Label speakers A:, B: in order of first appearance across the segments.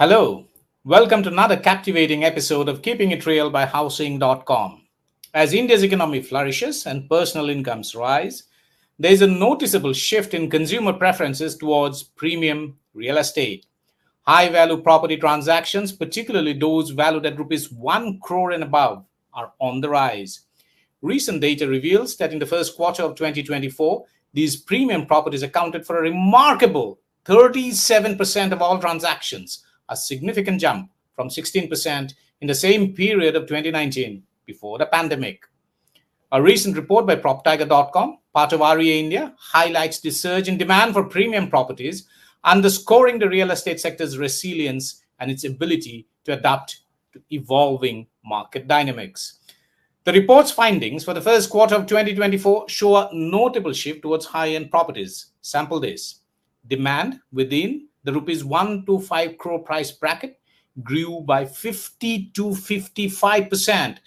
A: Hello, welcome to another captivating episode of Keeping It Real by Housing.com. As India's economy flourishes and personal incomes rise, there is a noticeable shift in consumer preferences towards premium real estate. High value property transactions, particularly those valued at rupees 1 crore and above, are on the rise. Recent data reveals that in the first quarter of 2024, these premium properties accounted for a remarkable 37% of all transactions, a significant jump from 16% in the same period of 2019 before the pandemic. A recent report by PropTiger.com, part of REA India, highlights the surge in demand for premium properties, underscoring the real estate sector's resilience and its ability to adapt to evolving market dynamics. The report's findings for the first quarter of 2024 show a notable shift towards high-end properties. Sample this. Demand within the rupees 1 to 5 crore price bracket grew by 50 to 55%,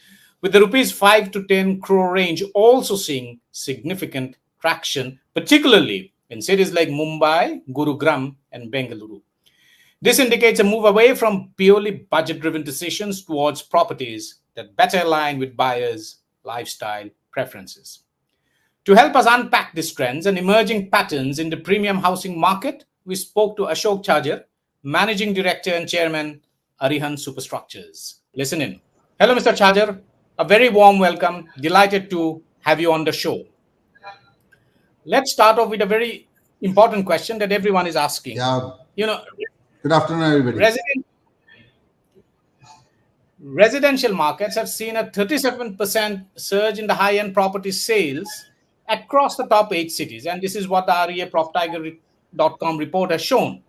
A: with the rupees 5 to 10 crore range also seeing significant traction, particularly in cities like Mumbai, Gurugram, and Bengaluru. This indicates a move away from purely budget-driven decisions towards properties that better align with buyers' lifestyle preferences. To help us unpack these trends and emerging patterns in the premium housing market, we spoke to Ashok Chhajer, Managing Director and Chairman, Arihant Superstructures. Listen in. Hello, Mr. Chhajer. A very warm welcome. Delighted to have you on the show. Let's start off with a very important question that everyone is asking.
B: Good afternoon, everybody.
A: Residential markets have seen a 37% surge in the high-end property sales across the top 8 cities, and this is what the REA PropTiger.com report has shown.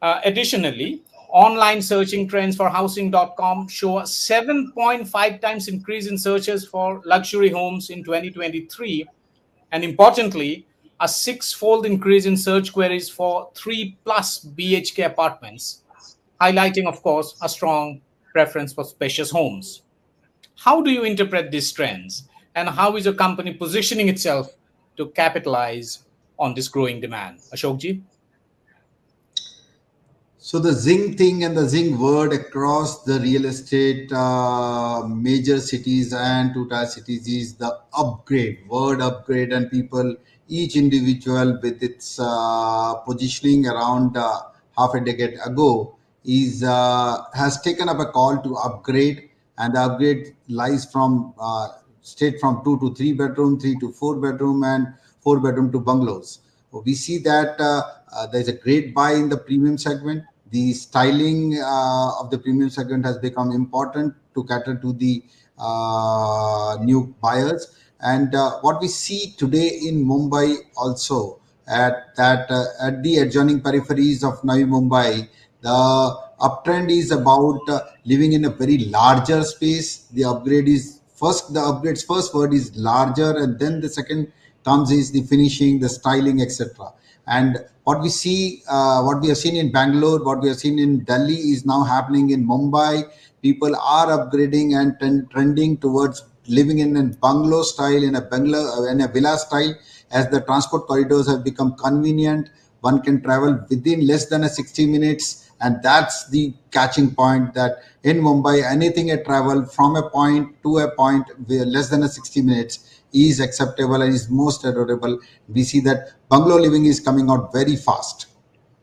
A: Additionally, online searching trends for Housing.com show a 7.5 times increase in searches for luxury homes in 2023, and importantly, a 6-fold increase in search queries for 3+ BHK apartments, highlighting, of course, a strong preference for spacious homes. How do you interpret these trends, and how is your company positioning itself to capitalize on this growing demand? Ashokji?
B: So the Zing thing and the Zing word across the real estate major cities and two-tier cities is the word upgrade, and people, each individual with its positioning around half a decade ago has taken up a call to upgrade, and the upgrade lies from straight from 2 to 3 bedroom, 3 to 4 bedroom, and 4 bedroom to bungalows. We see that there's a great buy in the premium segment. The styling of the premium segment has become important to cater to the new buyers. And what we see today in Mumbai also, at the adjoining peripheries of Navi Mumbai, the uptrend is about living in a very larger space. The upgrade's first word is larger, and then the second comes is the finishing, the styling, etc. And what we have seen in Bangalore, what we have seen in Delhi is now happening in Mumbai. People are upgrading and trending towards living in a bungalow style, in a villa style, as the transport corridors have become convenient. One can travel within less than 60 minutes, and that's the catching point, that in Mumbai, anything at travel from a point to a point less than 60 minutes is acceptable and is most adorable. We see that bungalow living is coming out very fast.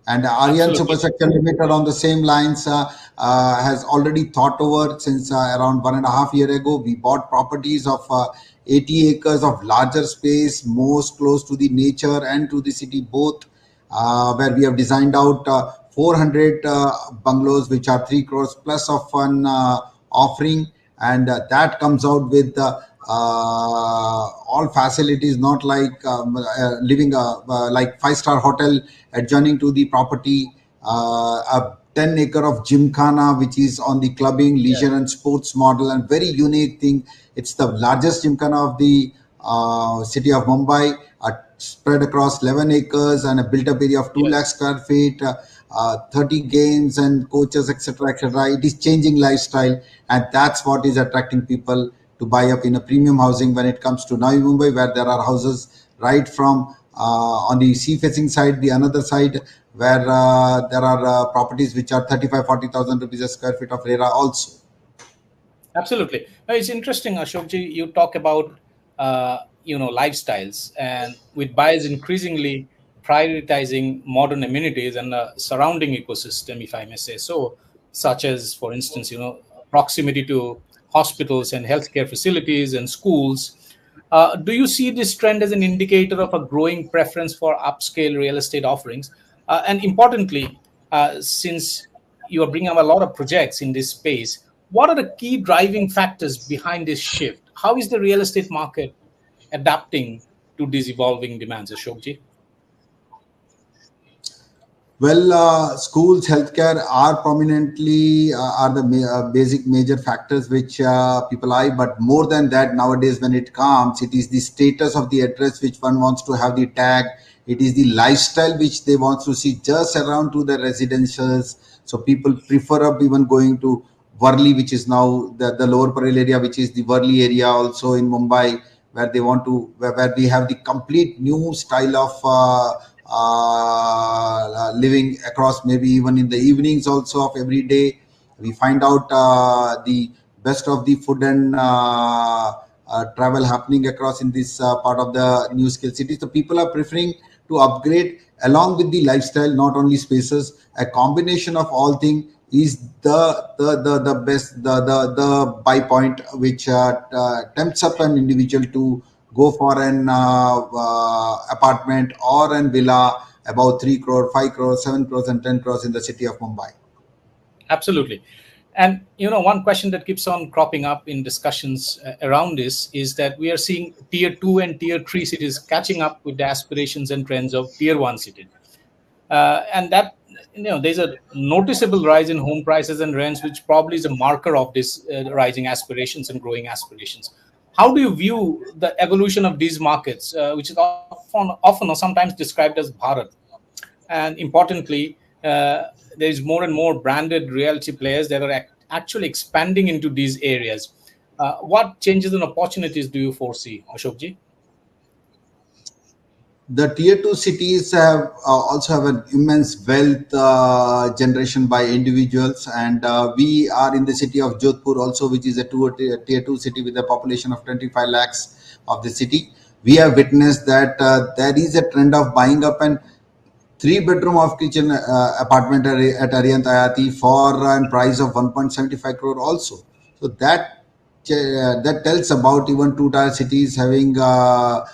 B: And Arihant Superstructure Limited, on the same lines, has already thought over since around 1.5 years ago. We bought properties of 80 acres of larger space, most close to the nature and to the city both, where we have designed out 400 bungalows, which are 3 crores plus of an offering. And that comes out with all facilities, not like living like 5-star hotel adjoining to the property, a 10-acre of gymkhana, which is on the clubbing, leisure and sports model, and very unique thing. It's the largest gymkhana of the city of Mumbai, spread across 11 acres and a built-up area of 2 lakh square feet, 30 games and coaches, etc., etc. It is changing lifestyle, and that's what is attracting people to buy up in a premium housing when it comes to Navi Mumbai, where there are houses right from On the sea facing side, the another side where there are properties which are 35-40,000 rupees a square feet of RERA also.
A: Absolutely. It's interesting, Ashokji. You talk about lifestyles, and with buyers increasingly prioritizing modern amenities and surrounding ecosystem, if I may say so, such as, for instance, proximity to hospitals and healthcare facilities and schools. Do you see this trend as an indicator of a growing preference for upscale real estate offerings? And importantly, since you are bringing up a lot of projects in this space, what are the key driving factors behind this shift? How is the real estate market adapting to these evolving demands, Ashokji?
B: Well, schools, healthcare are prominently are the basic major factors which people eye. But more than that, nowadays when it comes, it is the status of the address which one wants to have the tag. It is the lifestyle which they want to see just around to the residences. So people prefer up even going to Worli, which is now the lower Parel area, which is the Worli area also in Mumbai, where they want to where we have the complete new style of living across, maybe even in the evenings also of every day. We find out the best of the food and travel happening across in this part of the new skill city. So people are preferring to upgrade along with the lifestyle, not only spaces. A combination of all things is the best the buy point which tempts up an individual to go for an apartment or an villa about 3 crore, 5 crore, 7 crores and 10 crores in the city of Mumbai.
A: Absolutely. And one question that keeps on cropping up in discussions around this is that we are seeing tier 2 and tier 3 cities catching up with the aspirations and trends of tier 1 cities. And that there's a noticeable rise in home prices and rents, which probably is a marker of this rising aspirations and growing aspirations. How do you view the evolution of these markets, which is often or sometimes described as Bharat? And importantly, there is more and more branded realty players that are actually expanding into these areas. What changes and opportunities do you foresee, Ashokji?
B: The tier 2 cities have also have an immense wealth generation by individuals, and we are in the city of Jodhpur also, which is a tier 2 city with a population of 25 lakhs of the city. We have witnessed that there is a trend of buying up an three-bedroom off kitchen apartment at Arihant for a price of 1.75 crore also. So that tells about even two-tier cities having a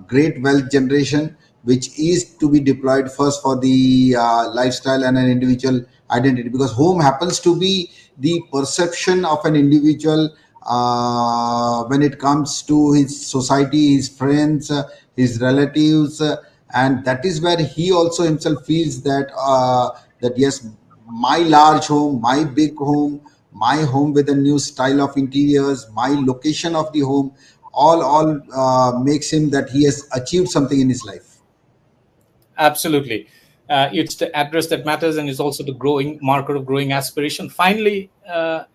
B: great wealth generation, which is to be deployed first for the lifestyle and an individual identity, because home happens to be the perception of an individual when it comes to his society, his friends, his relatives, and that is where he also himself feels that yes, my large home, my big home, my home with a new style of interiors, my location of the home, all makes him that he has achieved something in his life.
A: Absolutely. It's the address that matters, and it's also the growing marker of growing aspiration. Finally, there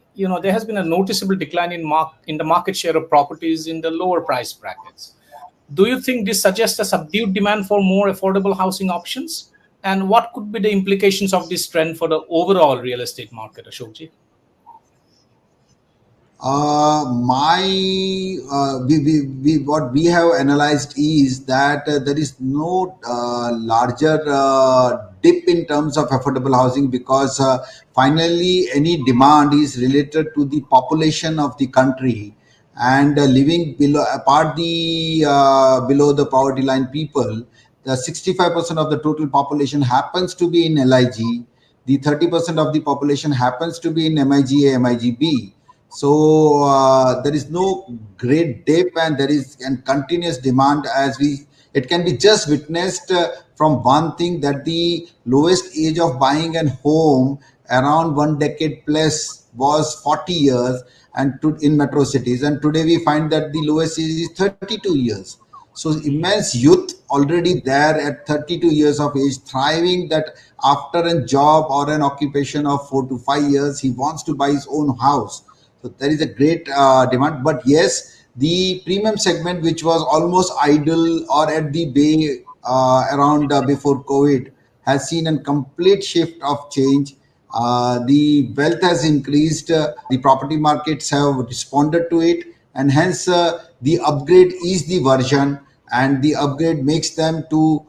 A: has been a noticeable decline in the market share of properties in the lower price brackets. Do you think this suggests a subdued demand for more affordable housing options? And what could be the implications of this trend for the overall real estate market, Ashokji?
B: My we what we have analyzed is that there is no larger dip in terms of affordable housing, because finally any demand is related to the population of the country, and living below apart the below the poverty line people, the 65% of the total population happens to be in LIG, the 30% of the population happens to be in MIGA, MIGB. So there is no great dip, and there is an continuous demand as we it can be just witnessed from one thing, that the lowest age of buying an home around 1 decade plus was 40 years, and in metro cities, and today we find that the lowest age is 32 years. So immense youth already there at 32 years of age, thriving that after a job or an occupation of 4 to 5 years, he wants to buy his own house. So there is a great demand. But yes, The premium segment, which was almost idle or at the bay around before COVID, has seen a complete shift of change. The wealth has increased, the property markets have responded to it, and hence the upgrade is the version, and the upgrade makes them to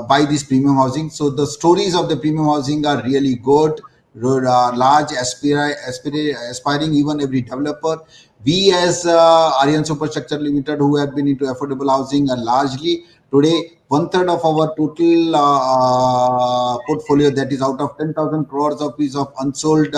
B: buy this premium housing. So the stories of the premium housing are really good. Large aspiring even every developer. We as Arihant Superstructure Limited, who have been into affordable housing, are largely today one third of our total portfolio, that is out of 10,000 crores of piece of unsold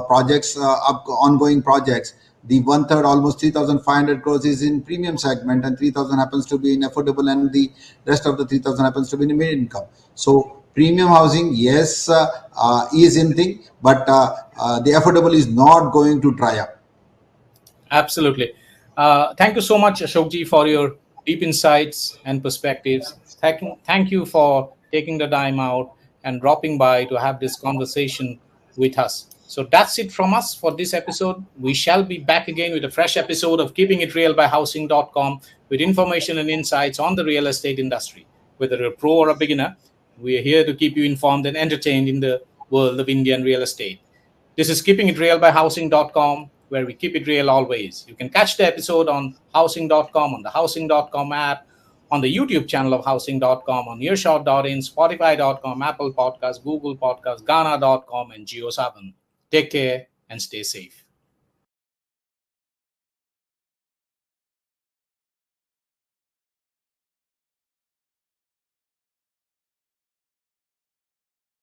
B: projects, ongoing projects. The one third, almost 3,500 crores, is in premium segment, and 3,000 happens to be in affordable, and the rest of the 3,000 happens to be in mid income. So premium housing, yes, is in thing, but the affordable is not going to dry up.
A: Absolutely. Thank you so much, Ashokji, for your deep insights and perspectives. Thank you for taking the time out and dropping by to have this conversation with us. So that's it from us for this episode. We shall be back again with a fresh episode of Keeping It Real by Housing.com with information and insights on the real estate industry. Whether you're a pro or a beginner, we are here to keep you informed and entertained in the world of Indian real estate. This is Keeping It Real by Housing.com, where we keep it real always. You can catch the episode on Housing.com, on the Housing.com app, on the YouTube channel of Housing.com, on Earshot.in, Spotify.com, Apple Podcasts, Google Podcasts, Ghana.com, and Geo7. Take care and stay safe.